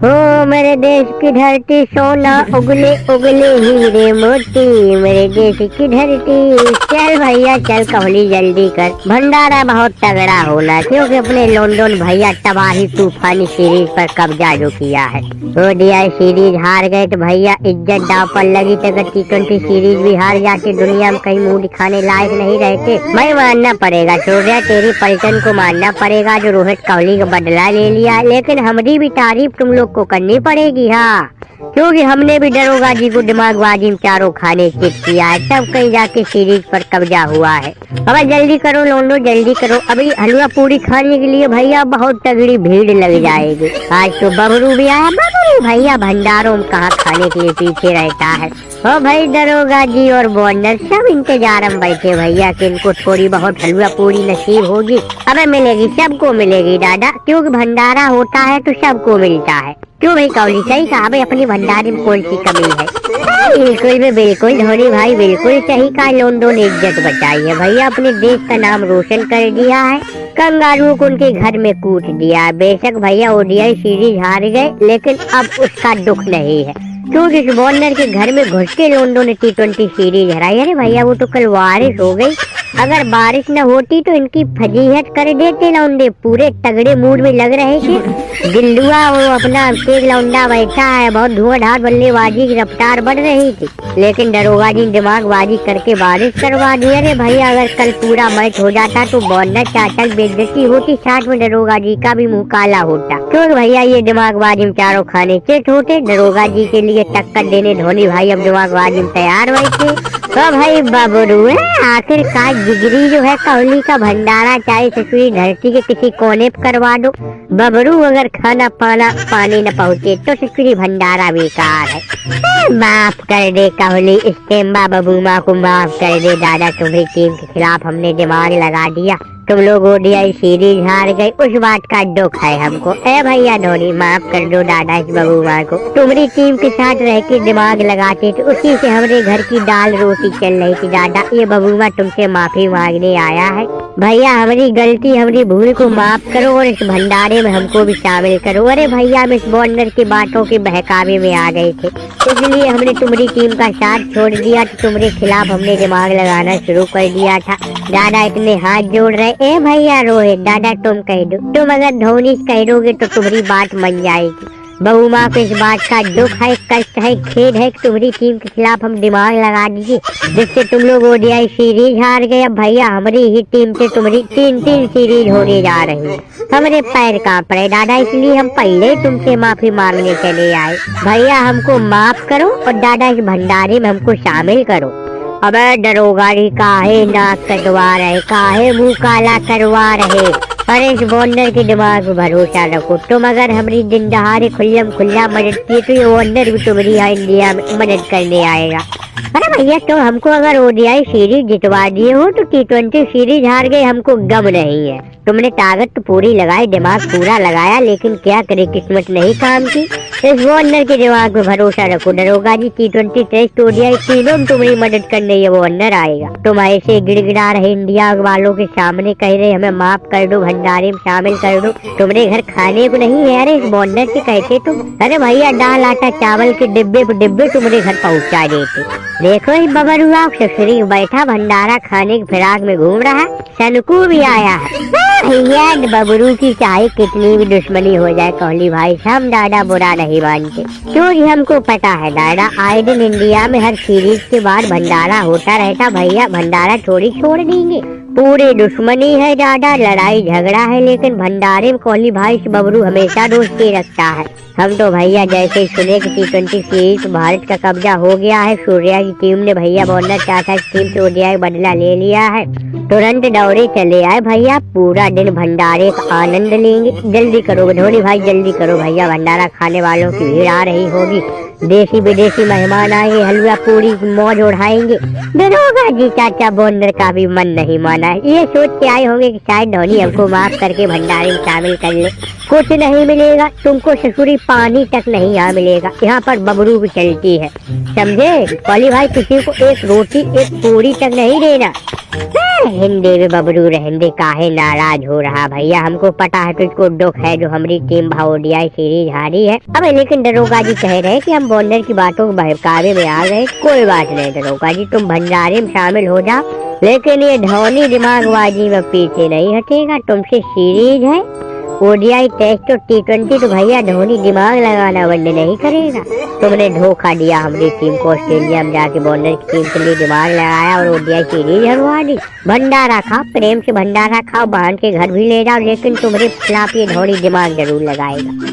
हो मेरे देश की धरती सोना उगले उगले हीरे मोती, मेरे देश की धरती। चल भैया चल कोहली जल्दी कर, भंडारा बहुत तगड़ा होना, क्योंकि अपने लॉन्डन भैया तबाही तूफानी सीरीज पर कब्जा जो किया है। ओडीआई सीरीज हार गए तो भैया इज्जत दांव पर लगी, तो अगर T20 सीरीज भी हार जाते दुनिया में कहीं मुंह दिखाने लायक नहीं रहते। भाई मानना पड़ेगा सूर्या, तेरी पलटन को मानना पड़ेगा जो रोहित कोहली का बदला ले लिया, लेकिन हमारी भी तारीफ तुम लोग को करनी पड़ेगी। हाँ, क्योंकि हमने भी दरोगा जी को दिमागबाजी में चारों खाने चिट किया है, तब कहीं जाके सीरीज पर कब्जा हुआ है। अब जल्दी करो लोंडो जल्दी करो, अभी हलवा पूरी खाने के लिए भैया बहुत तगड़ी भीड़ लग जाएगी। आज तो बबरू भी आया, बबरू भैया भंडारों में कहाँ खाने के लिए पीछे रहता है। ओ भाई दरोगा जी और बॉन्डर सब इंतजार में बैठे भैया कि इनको थोड़ी बहुत हलवा पूरी नसीब होगी। अबे मिलेगी, सबको मिलेगी दादा, क्योंकि भंडारा होता है तो सबको मिलता है। क्यों भाई कोहली सही कहा, भाई अपनी भंडारे में कौन सी कमी है। बिल्कुल बिल्कुल धोनी भाई बिल्कुल सही कहा, लोंडो ने इज्जत बचाई है भैया, अपने देश का नाम रोशन कर दिया है, कंगारुओं को उनके घर में कूट दिया। बेशक भैया ओडीआई सीरीज हार गए, लेकिन अब उसका दुख नहीं है, क्योंकि इस बॉर्नर के घर में घुस के लोंडो ने T20 सीरीज हराई। अरे भैया वो तो कल बारिश हो गई, अगर बारिश न होती तो इनकी फजीहत कर देते लौंडे, पूरे तगड़े मूड में लग रहे थे। दिल्लुआ वो अपना तेज लौंडा बैठा है, बहुत धुआंधार बल्लेबाजी की रफ्तार बढ़ रही थी, लेकिन दरोगा जी दिमागबाजी करके बारिश करवा दी। अरे भैया अगर कल पूरा मैच हो जाता तो बॉर्नर चाचा की बेइज्जती होती, साथ में दरोगा जी का भी मुंह काला होता, क्योंकि भैया ये दिमागबाजी में चारों खाने चिट होते। दरोगा जी के लिए टक्कर देने धोनी भाई अब दिमागबाजी में तैयार बैठे। तो भाई बबरू है आखिरकार जिगरी जो है कोहली का भंडारा चाहे ससुरी धरती के किसी कोने पे करवा दो, बबरू अगर खाना पानी न पहुँचे तो ससुरी भंडारा बेकार है। माफ कर दे कोहली, इस्तेम्बा बबूमा को माफ कर दे दादा, तुम्हारी टीम के खिलाफ हमने दिमाग लगा दिया, तुम लोग ओडीआई सीरीज हार गए, उस बात का दुख है हमको। ए भैया धोनी माफ कर दो दादा इस बबूमा को, तुम्हारी टीम के साथ रह के दिमाग लगाते थे, उसी से हमारे घर की दाल रोटी चल रही थी दादा। ये बबूमा तुमसे माफी मांगने आया है भैया, हमारी गलती हमारी भूल को माफ करो और इस भंडारे में हमको भी शामिल करो। अरे भैया हम इस बॉर्नर की बातों के बहकावे में आ गए थे, इसलिए हमने तुम्हारी टीम का साथ छोड़ दिया, तो तुम्हारे खिलाफ हमने दिमाग लगाना शुरू कर दिया था दादा, इतने हाथ जोड़ रहे। ए भैया रोहित दादा तुम कह दो, तुम अगर धोनी कह दोगे तो तुम्हारी बात मन जाएगी। बहू माँ को इस बात का दुख है, कष्ट है, खेद है कि तुम्हारी टीम के खिलाफ हम दिमाग लगा दीजिए, जिससे तुम लोग ओडीआई सीरीज हार गए। अब भैया हमारी ही टीम से तुम्हारी 3 सीरीज होने जा रही है, हमारे पैर कांप रहे दादा, इसलिए हम पहले तुमसे माफी मांगने चले आए। भैया हमको माफ करो और दादा इस भंडारे में हमको शामिल करो। अबे दरोगा जी काहे नाक कटवा रहे, काहे मुंह काला करवा रहे। अरे इस बॉर्नर के दिमाग में भरोसा रखो, तुम अगर हमारी दिन दहाड़े खुल्ला मदद की तो ये बॉर्नर भी तुम्हारी इंडिया में मदद करने आएगा। अरे भैया तुम हमको अगर ओडीआई सीरीज जितवा दिए हो तो T20 सीरीज हार गए हमको गम नहीं है, तुमने ताकत तो पूरी लगाई, दिमाग पूरा लगाया, लेकिन क्या करे किस्मत नहीं काम की। इस बॉर्नर के दिमाग में भरोसा रखो, दरोगा जी T20 टेस्ट ओडीआई तीनों में तुम्हारी मदद करने ये बॉर्नर आएगा। तुम ऐसे गिड़गिड़ा रहे इंडिया वालों के सामने कह रहे हमें माफ कर दो, भंडारे में शामिल कर दो, तुम्हारे घर खाने को नहीं है। अरे इस बॉर्नर के कहते तुम, अरे भैया दाल आटा चावल के डिब्बे पे डिब्बे तुम्हारे घर पहुँचा देते। देखो इस बबरुआ ससुरी बैठा भंडारा खाने की फिराक में घूम रहा है, सनकू भी आया है। भैया बबरू की चाहे कितनी भी दुश्मनी हो जाए कोहली भाई हम दादा बुरा नहीं मानते, क्योंकि हमको पता है दादा आए दिन इंडिया में हर सीरीज के बाद भंडारा होता रहता, भैया भंडारा थोड़ी छोड़ देंगे, पूरे दुश्मनी है दादा, लड़ाई झगड़ा है, लेकिन भंडारे में कोहली भाई से बबरू हमेशा दोस्ती रखता है। हम तो भैया जैसे ही सुने कि T20 सीरीज भारत का कब्जा हो गया है, सूर्या की टीम ने भैया बॉर्नर चाचा की टीम से ओडीआई बदला ले लिया है, तुरंत दौड़े चले आए भैया, पूरा दिन भंडारे का आनंद लेंगे। जल्दी करो धोनी भाई जल्दी करो भैया, भंडारा खाने वालों की भीड़ आ रही होगी, देसी विदेशी मेहमान आएंगे, हलवा पूरी मौज उड़ाएंगे। दरोगा जी चाचा बॉर्नर का भी मन नहीं माना है, ये सोच के आए होंगे कि शायद धोनी हमको माफ करके भंडारे में शामिल कर ले। कुछ नहीं मिलेगा तुमको, ससुरी पानी तक नहीं यहाँ मिलेगा, यहाँ पर बबरू भी चलती है, समझे कोहली भाई, किसी को एक रोटी एक पूरी तक नहीं देना। हिंदी में बबरू रहंदे, काहे नाराज हो रहा भैया? हमको पता है तुझको दुख है जो हमारी टीम ओडीआई सीरीज हारी है। अब लेकिन दरोगा जी कह रहे कि हम बॉर्नर की बातों के बहकावे में आ गए। कोई बात नहीं दरोगा जी, तुम भंडारे में शामिल हो जाओ, लेकिन ये धोनी दिमागबाजी में पीछे नहीं हटेगा। तुमसे सीरीज है, ओडीआई टेस्ट और T20 तो भैया धोनी दिमाग लगाना बंद नहीं करेगा। तुमने धोखा दिया हमारी टीम को, ऑस्ट्रेलिया में जाके बॉर्नर की टीम के लिए दिमाग लगाया और ओडीआई सीरीज हरवा दी। भंडारा खाओ, प्रेम से भंडारा खाओ, बहन के घर भी ले जाओ, लेकिन तुम्हारे खिलाफ ये धोनी दिमाग जरूर लगाएगा।